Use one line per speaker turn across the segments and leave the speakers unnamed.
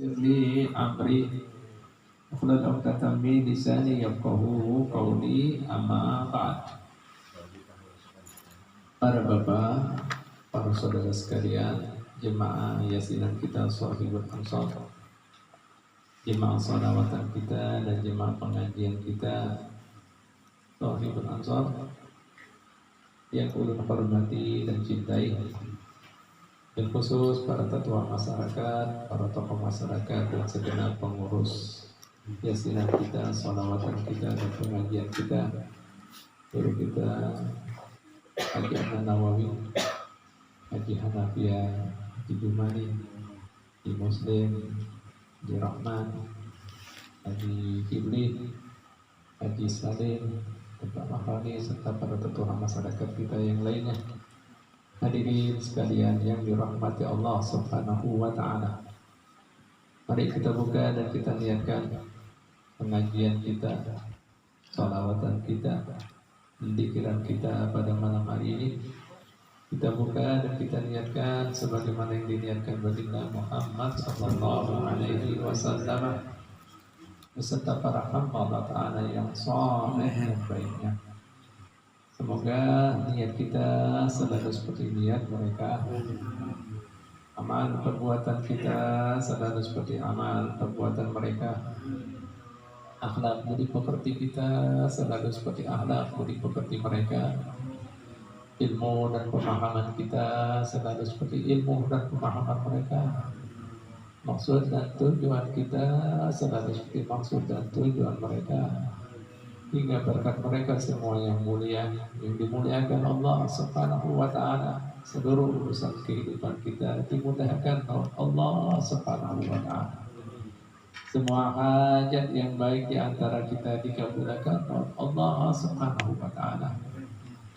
li amri Uqdat 'uqdatam min lisani yafqahu qawli amma ba'd. Para bapak, para saudara sekalian, jemaah yasinan kita Shahibul Ansar, jemaah sholawatan kita dan jemaah pengajian kita Shahibul Ansar yang ulun hormati dan cintai, dan khusus para tetua masyarakat, para tokoh masyarakat dan segenap pengurus yasinan kita, sholawatan kita dan pengajian kita, guru kita Haji Adnan Nawawi, Haji Hanafiah, Haji Jumani, Haji Muslim, Haji Rahman, Haji Fibli, Haji Salim, Pak Mahfani, serta para tetua masyarakat kita yang lainnya. Hadirin sekalian yang dirahmati Allah Subhanahu wa ta'ala, mari kita buka dan kita niatkan pengajian kita, sholawatan kita, zikran kita pada malam hari ini. Kita buka dan kita niatkan sebagaimana yang diniatkan baginda Muhammad sallallahu alaihi wasallam beserta para hamba Allah Ta'ala yang saleh dan baiknya. Semoga niat kita selalu seperti niat mereka, amal perbuatan kita selalu seperti amal perbuatan mereka, akhlak budi pekerti kita selalu seperti akhlak budi pekerti mereka, ilmu dan pemahaman kita selalu seperti ilmu dan pemahaman mereka, maksud dan tujuan kita selalu seperti maksud dan tujuan mereka, hingga berkat mereka semua yang mulia, yang dimuliakan Allah Subhanahu wa ta'ala, seluruh urusan kehidupan kita dimudahkan oleh Allah Subhanahu wa ta'ala. Semua hajat yang baik di antara kita dikabulkan oleh Allah Subhanahu wa ta'ala,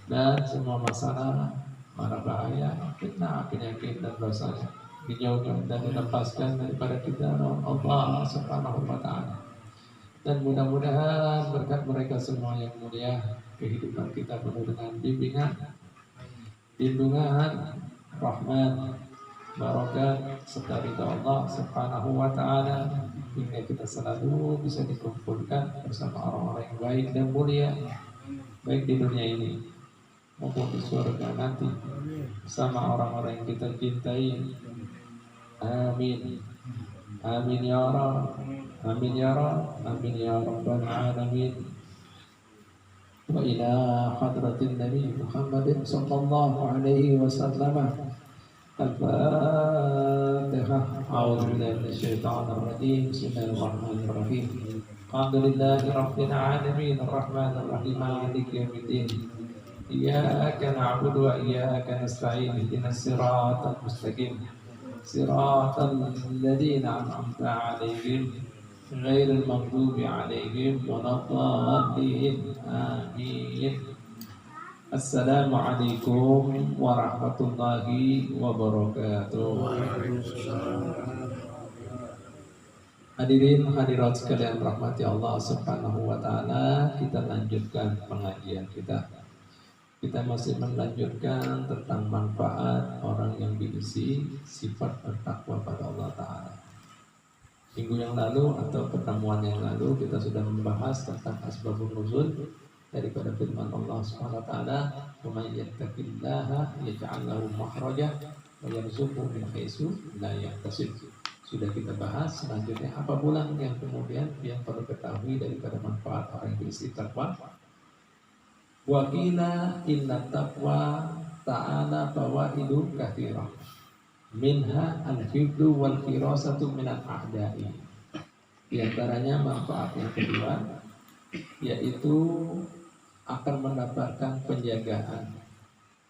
dan semua masalah, mara bahaya, fitnah, penyakit dan dosanya dijauhkan dan dilepaskan daripada kita oleh Allah Subhanahu wa ta'ala. Dan mudah-mudahan berkat mereka semua yang mulia, kehidupan kita penuh dengan bimbingan, lindungan, rahmat, barakat, serta ridha Allah Subhanahu wa ta'ala, hingga kita selalu bisa dikumpulkan bersama orang-orang yang baik dan mulia, baik di dunia ini maupun di surga nanti, bersama orang-orang yang kita cintai. Amin. Amin ya Rabb. Amin ya Rabb. Amin ya Rabbal Alamin. Wa ila hadratin Nabi Muhammadin sallallahu alaihi wasallam. Al-Fatihah. A'udzu billahi minasyaitonir rajim. Bismillahirrahmanirrahim. Alhamdulillahi rabbil alamin, arrahmanir rahim, maliki yaumiddin. Iyyaka na'budu wa iyyaka nasta'in. Ihdinas siratal mustaqim. Siratal ladzina an'amta 'alaihim ghairil maghdubi 'alaihim waladdallin. Amin. Assalamualaikum warahmatullahi wabarakatuh. Hadirin hadirat sekalian rahmati Allah Subhanahu wa ta'ala, kita lanjutkan pengajian kita. Kita masih melanjutkan tentang manfaat orang yang diisi sifat bertakwa pada Allah Ta'ala. Minggu yang lalu atau pertemuan yang lalu kita sudah membahas tentang asbabun nuzul daripada firman Allah Subhanahu wa ta'ala, "Wa may yattaqillaha yaj'al lahu makhraja wa yarzuqhu min haitsu la yahtasib." Sudah kita bahas. Selanjutnya apa pula yang kemudian yang perlu ketahui daripada manfaat orang yang diisi takwa? Wa qila inna taqwa ta'ala fawaidu katsirah minha al-hifdzu wal firasatu minal a'da'i. Di antaranya manfaat yang kedua yaitu akan mendapatkan penjagaan,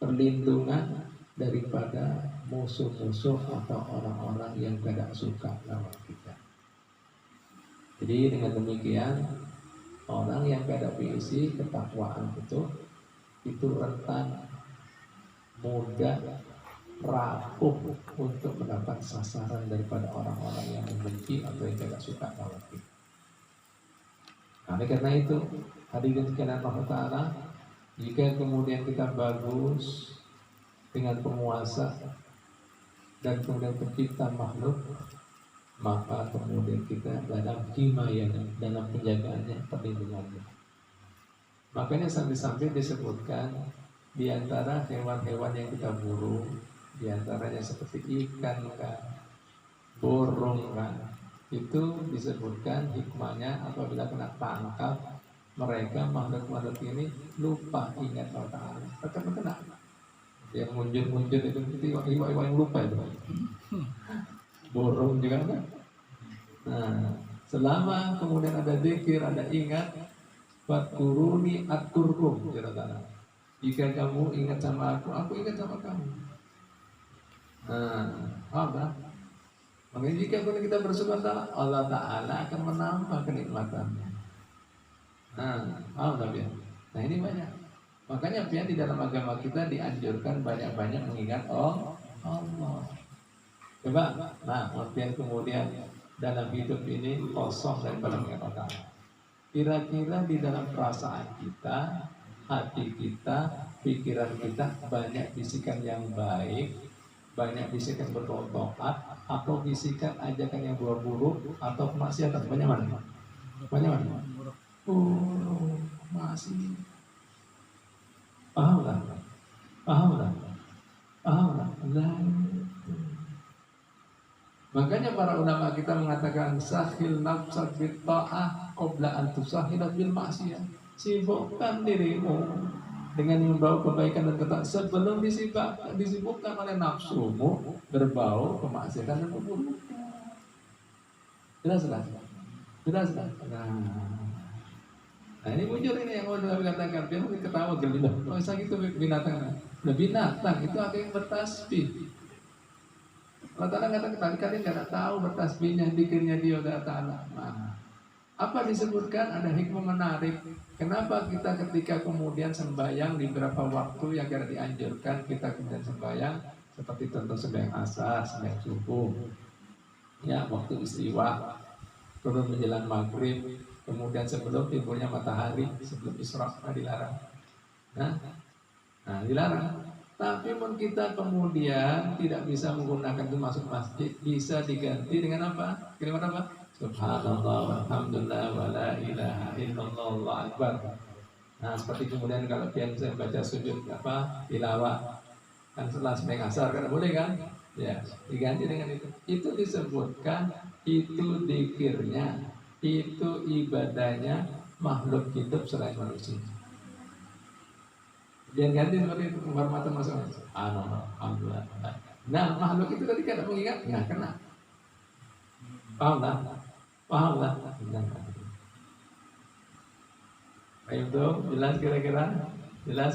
perlindungan daripada musuh-musuh atau orang-orang yang tidak suka lawan kita. Jadi dengan demikian orang yang tidak berisi ketakwaan itu rentan, mudah, rapuh untuk mendapat sasaran daripada orang-orang yang membenci atau yang tidak suka lawan kita. Karena itu, hadirin sekalian Allah Ta'ala, jika kemudian kita bagus dengan penguasa dan kemudian pencipta makhluk, maka kemudian kita dalam himayahnya, dalam penjagaannya, perlindungannya. Makanya sampai-sampai disebutkan di antara hewan-hewan yang kita buru, di antaranya seperti ikan kan, burung kan, itu disebutkan hikmahnya apabila kena tangkap, mereka makhluk-makhluk ini lupa ingat Allah Ta'ala. Tetap kena. Yang muncul-muncul itu iwa-iwa yang lupa itu. Burung juga kan. Nah, selama kemudian ada zikir, ada ingat, fadkuruni adkurkum, ya Allah. Jika kamu ingat sama aku ingat sama kamu. Nah, apa? Makanya jika kita bersyukur Allah Ta'ala akan menambah kenikmatannya. Nah ini banyak. Makanya di dalam agama kita dianjurkan banyak-banyak mengingat Allah. Coba, kemudian dalam hidup ini kosong daripada mengingat Allah. Kira-kira di dalam perasaan kita, hati kita, pikiran kita banyak bisikan yang baik, banyak bisikan bertobat, atau bisikan ajakan yang buruk, atau kemaksiatan, banyak mana? Masih paham lah. Makanya para ulama kita mengatakan sahil nafsak bil ta'ah qabla an tusahilat bil maksiyah. Sibukkan dirimu dengan membawa kebaikan dan ketaatan sebelum disibukkan oleh nafsumu berbau kemaksiatan dan keburukan. Jelas. Nah ini muncul ini yang mau dikatakan, dia mungkin ketawa geli. Oh gitu binatang. Nah binatang itu ada yang bertasbih. Allah Ta'ala katakan kalian tidak tahu bertasbihnya, dikirnya dia Allah Ta'ala. Nah, apa disebutkan? Ada hikmah menarik. Kenapa kita ketika kemudian sembahyang di beberapa waktu yang kira dianjurkan kita kemudian sembahyang, seperti contoh sembahyang asar, sembahyang subuh, ya waktu istiwa, turun menjelang maghrib, kemudian sebelum timurnya matahari, sebelum isra, dilarang. Nah, dilarang. Tapi pun kita kemudian tidak bisa menggunakan itu masuk masjid, bisa diganti dengan apa? Kalimat apa? Subhanallah, alhamdulillah, wa la ilaha illallah, Allahu akbar. Nah, seperti kemudian kalau saya baca sujud tilawah, kan setelah sembahyang asar kan boleh kan? Ya, diganti dengan itu. Itu disebutkan itu dzikirnya, itu ibadahnya makhluk hidup selain manusia. Dia ganti seperti itu, penghormatan masalah. Alhamdulillah. Nah, makhluk itu ketika tidak mengingat, nggak kena. Paham lah. Baik tuh, jelas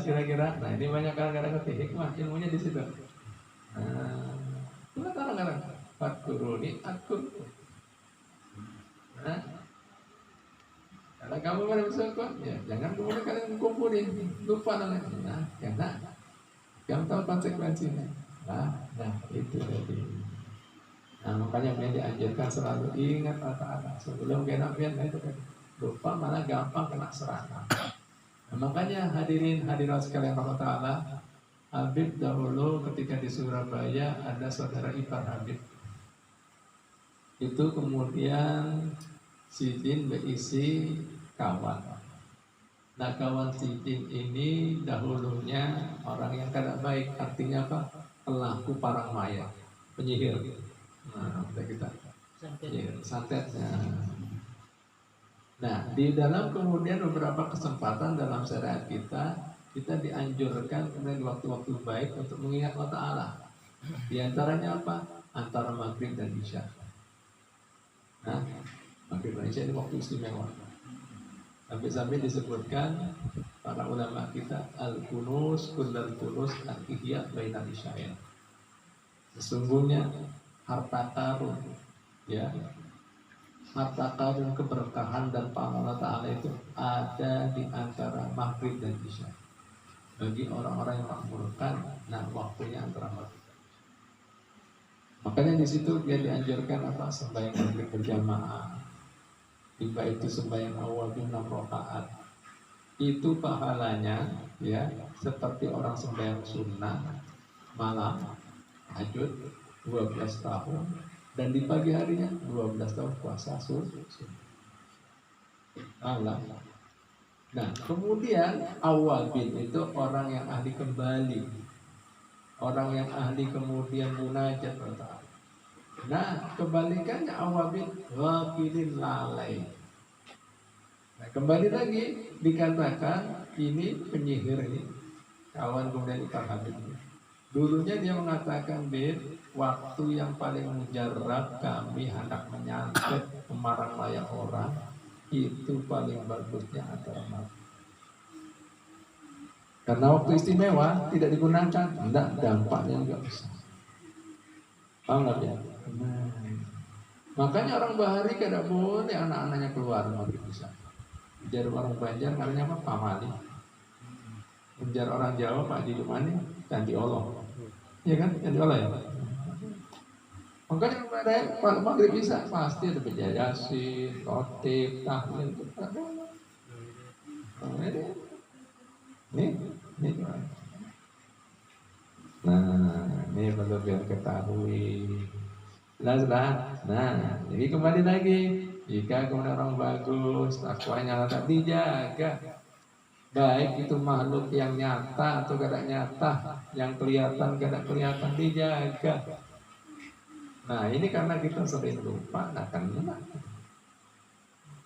kira-kira. Nah, ini banyak kadang-kadang hikmah, ilmunya di situ. Kita tahu kadang fadkuruni adkurkum. Kalau kamu pada bersyukur, ya jangan kemudian kalian kumpulin, lupa namanya. Nah, karena kamu tahu konsekuensinya. Nah itu tadi. Nah makanya dianjurkan selalu ingat kata-kata sebelum genap-genap. Nah itu kan lupa malah gampang kena serangan. Nah, makanya hadirat sekalian Allah Ta'ala, Habib dahulu ketika di Surabaya ada saudara ipar Habib. Itu kemudian Sidin berisi kawan. Nah kawan Sidin ini dahulunya orang yang tidak baik, artinya apa? Pelaku parang maya, penyihir. Nah kita santetnya. Nah di dalam kemudian beberapa kesempatan dalam syariat kita dianjurkan kemudian waktu-waktu baik untuk mengingat Allah Ta'ala. Di antaranya apa? Antara maghrib dan isya. Nah, maghrib dan isya ini waktu istimewa. Sampai-sampai disebutkan para ulama kita al-kunus kullal kunus al-ihya bainal isyain. Sesungguhnya harta karun, ya, harta karun keberkahan dan pahala Ta'ala itu ada di antara maghrib dan isya. Bagi orang-orang yang makmurkan, nah waktunya antara maghrib. Makanya di situ dia dianjurkan apa? Sembahyang maghrib berjamaah. Jika itu sembahyang awal 6 rakaat, itu pahalanya ya seperti orang sembahyang sunnah malam tahajud 12 tahun Dan di pagi harinya 12 tahun puasa sunnah. Allah. Nah, kemudian awabin itu orang yang ahli kembali, orang yang ahli kemudian munajat kepada Allah. Nah, kebalikannya awabin ghafilin lalai. Nah, kembali lagi dikatakan ini penyihir ini kawan kemudian Iqbal Habib. Dulunya dia mengatakan, waktu yang paling mujarab kami hendak menyantet memarang layak orang itu paling bagusnya antara maghrib. Karena waktu istimewa tidak digunakan, enggak, dampaknya enggak besar. Paham nggak ya? Makanya orang Bahari kada boleh anak-anaknya keluar maghrib bisa. Ujar orang Banjar namanya apa? Pamali. Ujar orang Jawa Pak di mana? Candi Allah. Iya kan? Candi Allah ya Pak. Makanya kalau maghrib bisa pasti ada baca Yasin, khotib, tahlil. Nih. Nah, ini perlu biar ketahui. Jelas. Nah, jadi kembali lagi. Jika kemudian orang bagus, takwanya tak dijaga. Baik itu makhluk yang nyata atau tidak nyata, yang kelihatan tidak kelihatan, dijaga. Nah, ini karena kita sering lupa,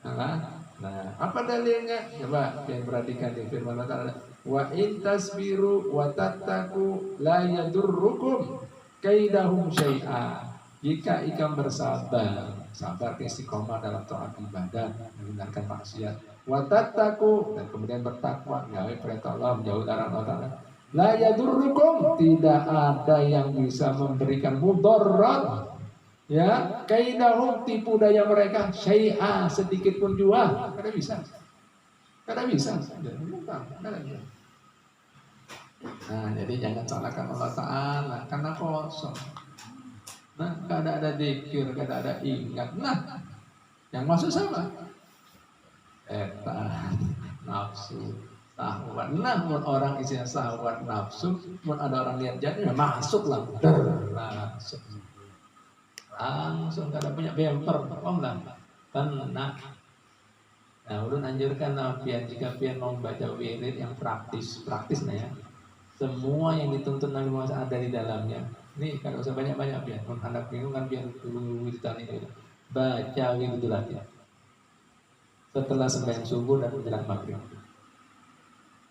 Nah, apa dalilnya? Coba yang perhatikan di firman Allah. Wa in tasbiru wa tattaqu la yadurrukum kaidahum syai'a. Jika ikam bersabar, sabar istiqomah dalam taat ibadah, meninggalkan maksiat, wa tattaqu, dan kemudian bertakwa, gawe perintah Allah, menjauh larangan Allah. La yadurrukum, tidak ada yang bisa memberikan mudarat. Ya, kaidahum, tipu daya mereka, syai'a, sedikit pun jua, kada bisa. Nah, jadi jangan salahkan Allah Ta'ala karena kosong. Nah, kada ada zikir, kada ada ingat. Nah, yang masuk sama nafsu, syahwat. Nah, mun orang isinya syahwat, nafsu, mun ada orang lihat jadi masuk lah. Langsung kada punya bemper, lah. Tenang. Nah, ulun anjurkan pian jika pian mau baca wirid yang praktis nah ya. Semua yang dituntut Nabi Muhammad ada di dalamnya. Nih, kalau usah banyak-banyak pian. Mun hendak bingung kan pian dulu wiridan itu. Baca wiridul ya. Setelah sembahyang subuh dan menjelang maghrib.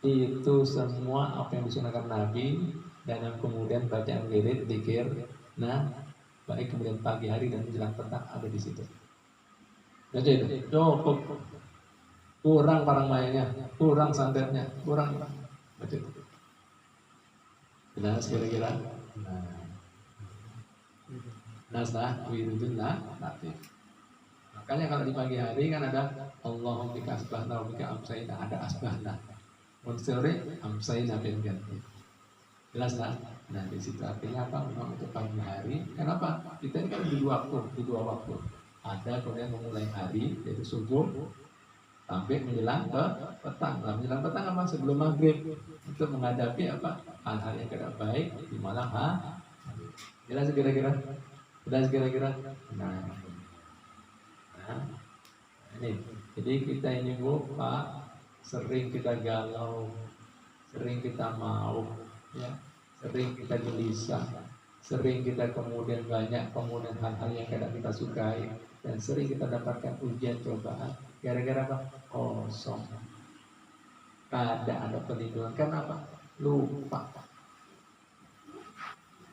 Itu semua apa yang disunahkan Nabi dan yang kemudian bacaan wirid, zikir. Nah, baik kemudian pagi hari dan menjelang petang ada di situ. Jadi cukup. Kurang parang mayanya, kurang santetnya, kurang baca itu. Jelas kira-kira. Nah, wiridullah latif. Makanya kalau di pagi hari kan ada Allahumma bika asbahna wa bika amsayna, ada asbahna. Sore amsayna bin ganti. Jelas lah. Nah, di situ artinya apa? Memang untuk pagi hari. Kenapa? Kita ini kan di dua waktu. Ada kemudian memulai hari yaitu subuh sampai menjelang ke petang. Nah, menjelang petang apa? Sebelum maghrib, untuk menghadapi apa? Hal-hal yang tidak baik di malam hari. Jelas kira-kira? Nah, ini. Jadi kita ini Pak, sering kita galau, sering kita mau, ya, sering kita gelisah, sering kita kemudian banyak kemudian hal-hal yang tidak kita sukai, dan sering kita dapatkan ujian cobaan. Gara-gara apa? Kosong. Kada ada perlindungan. Kenapa? Lupa.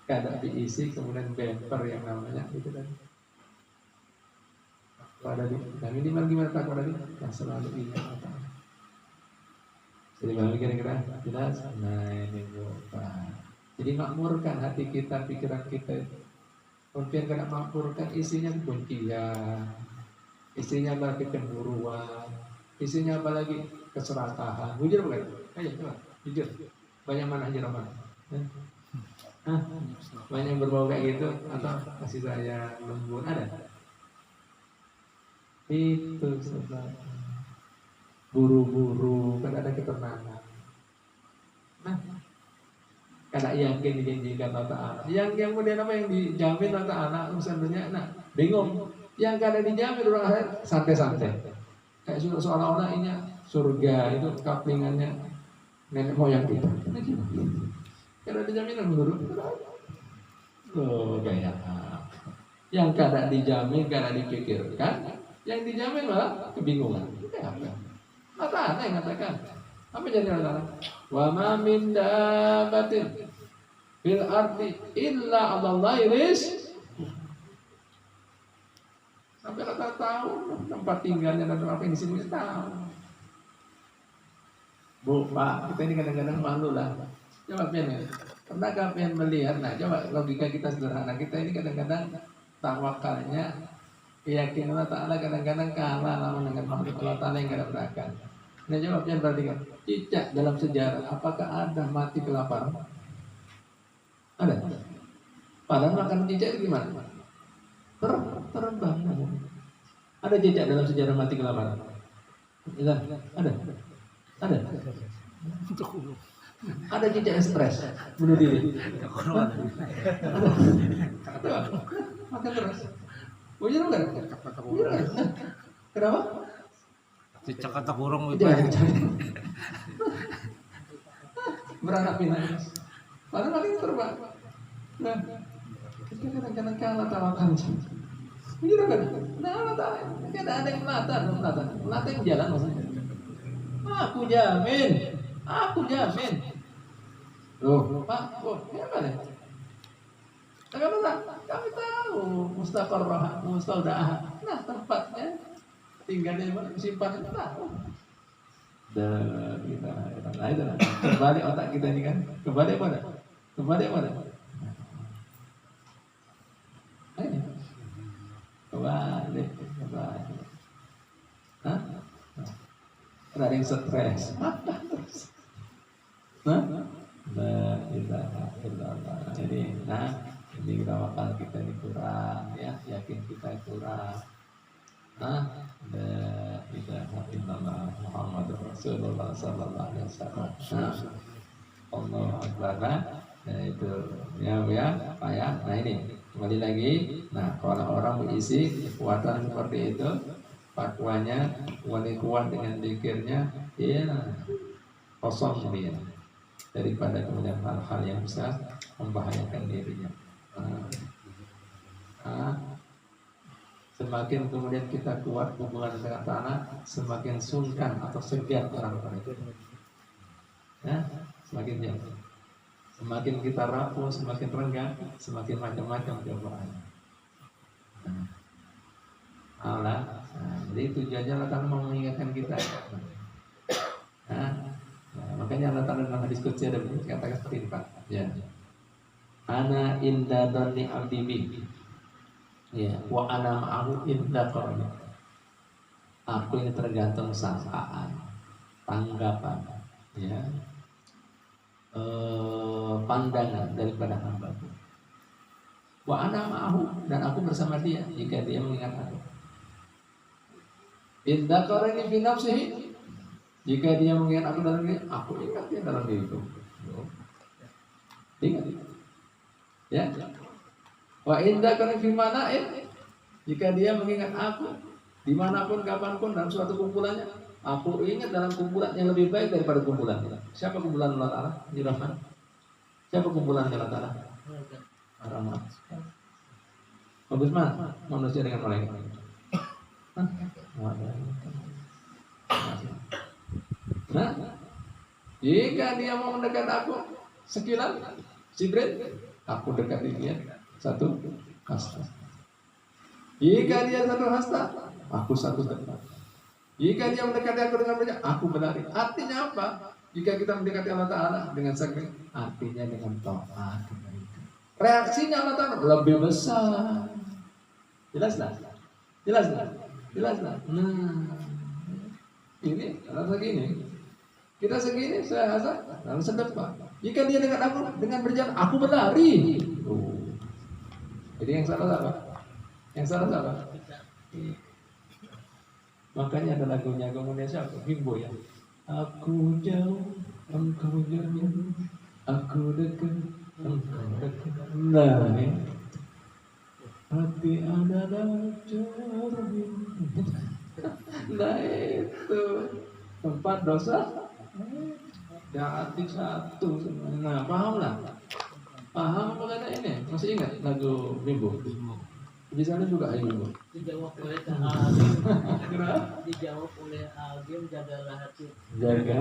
Kada diisi kemudian bemper yang namanya itu kan. Pada dan ini gimana tak pada yang selalu ingat apa? Jadi bagaimana kira-kira jelas? Nah ini lupa. Jadi makmurkan hati kita, pikiran kita. Mungkin kada makmurkan isinya kebencian. Isinya lagi kecemburuan, isinya apa lagi keserakahan. Jujur bukan? Ayo coba, jujur. Banyak mana jeraman? Banyak yang berbau kayak gitu atau kasih sayang lembut ada? Itu sebab buru-buru kan ada ketenangan. Nah, karena yakin dijanjikan Allah Ta'ala. Yang kemudian apa yang dijamin Allah Ta'ala urusan dunia, nah bingung. Yang kada dijamin orang akhirat santai-santai. Kayak seolah-olah ini surga itu kaplingannya nenek moyang kita. Nah, gitu. Kada dijaminan menurut. Gaya. Yang kada dijamin, kada dipikirkan, yang dijamin malah kebingungan. Apa? Mata yang mengatakan. Apa jadi Allah? Wa ma min dabbatin fil ardi illa 'alallahi rizq. Sampai rata tahu tempat tinggalnya dan apa yang di sini tahu. Bu, Pak, kita ini kadang-kadang malu lah. Coba pian ya. Pernah kalian melihat? Nah, coba logika kita sederhana. Kita ini kadang-kadang tawakalnya keyakinan Allah Ta'ala kadang-kadang kalah lawan dengan makhluk Allah Ta'ala yang kada berakal. Nah, coba pian perhatikan. Cicak dalam sejarah, apakah ada mati kelaparan? Ada. Padahal makan cicak itu gimana? Terbang. Ada cicak dalam sejarah mati kelaparan? Ada. Ada cicak yang stres, bunuh diri. Ada. Makan terus. Bujur bukan? Kenapa?
Cicak kata kurung itu.
Beranak pinak. Padahal lagi terbang. Nah, kita kadang-kadang kalah tawakan. Bujur bukan? Nah, Allah Ta'ala. Tidak ada yang melata yang jalan maksudnya. Aku jamin. Loh, Pak, siapa nih? Kami tahu mustaudaah. Nah, tempatnya tinggalnya simpan itu tahu. Kembali otak kita ini kan. Kembali apa? Ayo. Kembali. Hah? Ada yang stres. La ilaha illallah. Jadi, ini tawakal kita ini kurang, ya, yakin kita kurang. La ilaha illallah Muhammadur Rasulullah sallallahu alaihi wasallam. Allahu akbar. Nah, itu ya, Pak ya. Nah, ini kembali lagi. Nah, kalau orang berisi kekuatan seperti itu, pakuannya kuat dengan zikirnya, ya kosong dia daripada kemudian hal-hal yang bisa membahayakan dirinya. Semakin kemudian kita kuat hubungan dengan tanah, semakin sungkan atau segan orang-orang itu. Ya, semakin jauh. Semakin kita rapuh, semakin renggang, semakin macam-macam cobaan. Jadi tujuannya Allah Ta'ala mau mengingatkan kita. Makanya Allah Ta'ala dalam hadis qudsi ada katakan seperti ini, Pak. Ya. Ana inda dhanni abdi bi. Ya, wa ana ma'ahu inda qarni. Aku ini tergantung sangkaan, tanggapan, ya. Pandangan daripada hamba-Ku. Wa ana ma'ahu, dan aku bersama dia jika dia mengingat aku. Inda qarni fi nafsihi, jika dia mengingat aku dalam diri, aku ingat dia dalam diriku. Ingat. Ya. Wa inda qarni fi mana'in, jika dia mengingat aku dimanapun kapanpun dalam suatu kumpulannya, aku ingat dalam kumpulan yang lebih baik daripada kumpulan kita. Siapa kumpulan Allah Ta'ala? Di Rahman. Siapa kumpulan Allah Ta'ala? Rahman. Bagus mah manusia dengan malaikat. Nah, jika dia mau mendekat aku sekilan Jibril, aku dekati dia satu hasta. Jika dia satu hasta, aku satu dekat. Jika dia mendekati aku dengan banyak, aku berlari. Artinya apa? Jika kita mendekati Allah Ta'ala dengan sakit, artinya dengan taat. Reaksinya Allah Ta'ala lebih besar. Jelaslah. Nah, ini rasa gini. Kita segini, saya rasa dalam sedekah. Jika dia dekat aku dengan berjalan, aku berlari. Jadi yang salah apa? Makanya ada lagunya kemudian siapa? Bimbo ya. Aku jauh, engkau jauh. Aku dekat, engkau dekat. Nah, hati adalah cermin. Nah itu tempat dosa. Ya hati satu. Nah paham lah. Paham apa kata ini? Masih ingat lagu Bimbo? Di sana juga Bimbo.
Dijawab oleh Agim.
Kenapa?
Dijawab oleh Agim, jagalah hati.
Jaga.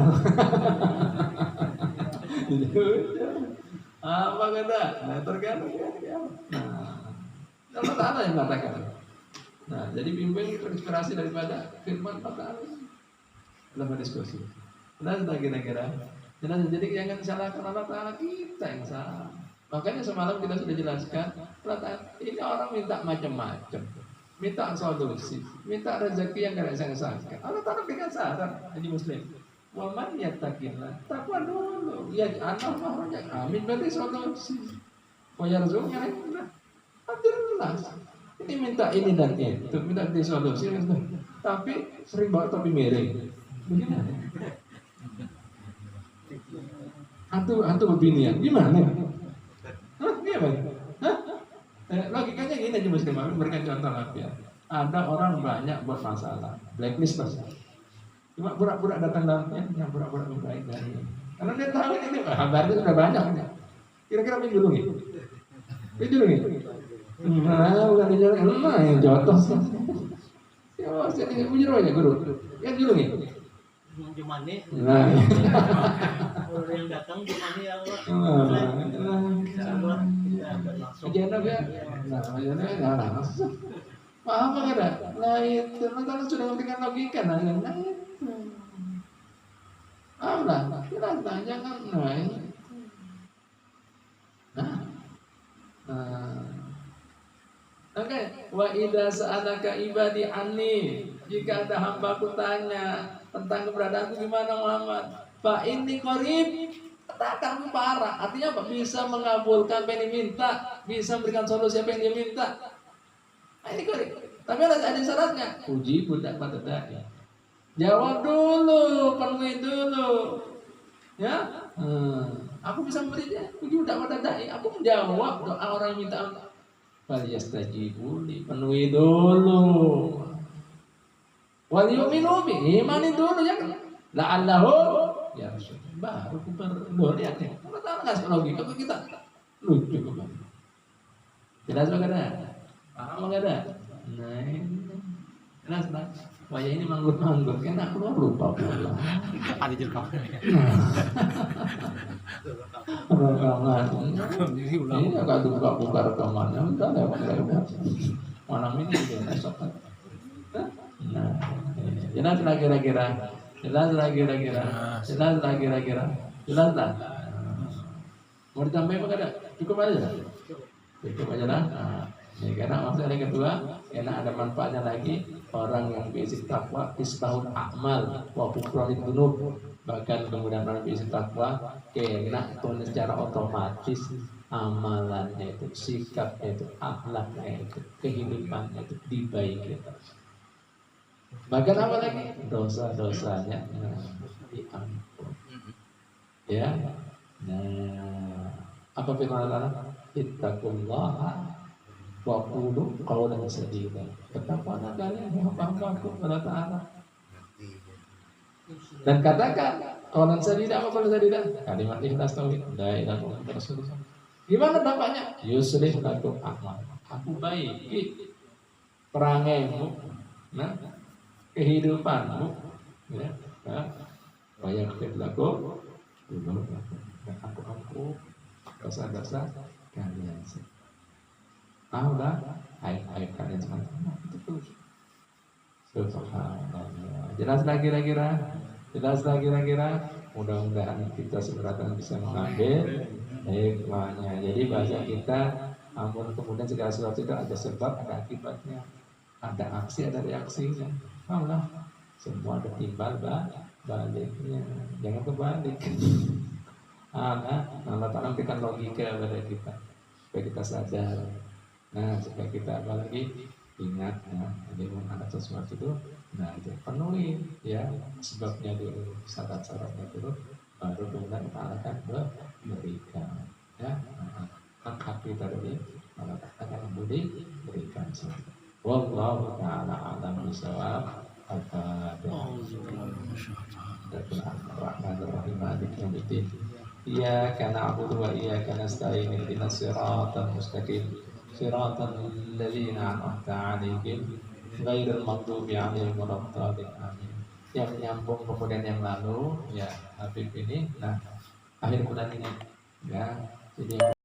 Apa kata? Nah tergantung. Nah, Allah Ta'ala yang mengatakan. Nah, jadi bimbing terinspirasi daripada firman Allah Ta'ala dalam diskusi. Nah, kira-kira. Jadi jangan salahkan Allah Ta'ala, kita yang salah. Makanya semalam kita sudah jelaskan, Allah Ta'ala, ini orang minta macam-macam. Minta solusi, minta rezeki yang gak disangka-sangka. Allah Ta'ala berikan saran, jadi muslim. Waman yattaqillah, takwa dulu. Ya anak mahroja, amin berarti solusi. Wayarzuknya itu jelas. Ini minta ini dan itu, minta di solusi. Tapi sering bawa topi miring. Bagaimana? Antu beginian, gimana? Hah, gimana? Hah? Logikanya gini aja muslim, berikan contoh lagi ya. Ada orang banyak buat masalah, blacklist mas. Cuma pura-pura datang dalamnya, yang pura-pura baik dari. Karena dia tahu ini kabarnya sudah banyak. Kira-kira apa yang dulu nih? Ini dulu nih. Nah, bukan di jalan, yang jotos. Ya, jadi bujur aja guru. Yang dulu nih.
Gimana?
Nah,
Orang yang datang gimana ya Allah?
Jangan ya. Nah, jangan ya. Paham nggak ada? Nah itu, kalau sudah memberikan logika, nah itu. Allah, kita tanya kan, Oke, wa idza sa'alaka ibadi anni, jika ada hambaku tanya tentang keberadaanku gimana Muhammad, fa inni qarib, katakan parah. Artinya apa? Bisa mengabulkan apa yang diminta, bisa memberikan solusi apa yang dia minta. Nah, ini qarib. Tapi ada syaratnya. Uji budak pada dai. Jawab dulu, penuhi dulu. Ya, aku bisa memberinya. Uji budak pada dai. Aku menjawab doa orang yang minta. Falyastajibu li, penuhi dulu. Wal yu'minu bi, imani dulu ya kan. La'allahu ya Rasul. Baru berdoa lihat ya. Kalau tak ngasih logika ke kita. Lucu kan. Jelas enggak ada? Paham enggak ada? Nah, jelas tak? Wajah ini manggut-manggut, kan aku lupa pula.
Ada juga.
Rekaman. Ini agak buka rekamannya, udah lewat. Malam ini udah besok kan. Nah, jelas lah kira-kira. Jelas lah. Mau ditambahin apa ada? Cukup aja lah. Nah, ya, karena maksudnya yang kedua, karena ada manfaatnya lagi. Orang yang basic takwa istahun amal wa bukranid dunub, bahkan kemudian orang basic takwa kena secara otomatis amalannya itu, sikapnya itu, akhlaknya itu, kehidupannya itu dibaiki. Bahkan apa lagi? Dosa-dosanya diampun. Ya. Nah, apa firman Allah? Ittaqullaha wa qulu qawlan sadida. Betapa kalian hamba-hambaku kepada Ta'ala. Dan katakan qawlan sadida, apa qawlan sadida? Kalimat ikhlas tauhid, la ilaha illallah rasulullah. Gimana dampaknya? Yuslih lakum a'mal. Aku baiki perangaimu, nah, kehidupanmu, ya, wa yaghfir lakum dzunubakum. Dan aku ampun dosa-dosa kalian. Tahulah aib kalian sama-sama itu terus. Subhanallah. Jelas lagi kira-kira. Mudah-mudahan kita sebenarnya bisa mengambil hikmahnya. Jadi bahasa kita, ampun kemudian segala sesuatu itu ada sebab, ada akibatnya, ada aksi, ada reaksinya. Tahulah, semua ada timbal baliknya. Jangan kebalik. Allah Ta'ala memberikan logika pada kita supaya kita sadar. Nah, supaya kita apalagi ingat, ada sesuatu itu, nah itu penuhi ya sebabnya dulu, syarat-syaratnya dulu, baru kemudian Allah akan berikan ya. Hak kita dulu Allah akan berikan. Wallahu ta'ala alam bisawab. Bismillahirrahmanirrahim. Maliki yaumiddin. Iyyaka na'budu wa iyyaka nasta'in. Ihdinas siratal mustaqim. Siratal ladzina an'amta 'alaihim ghairil maghdubi 'alaihim waladdallin. Amin. Yang menyambung kemudian yang lalu ya Habib ini, nah akhir bulan ini ya, jadi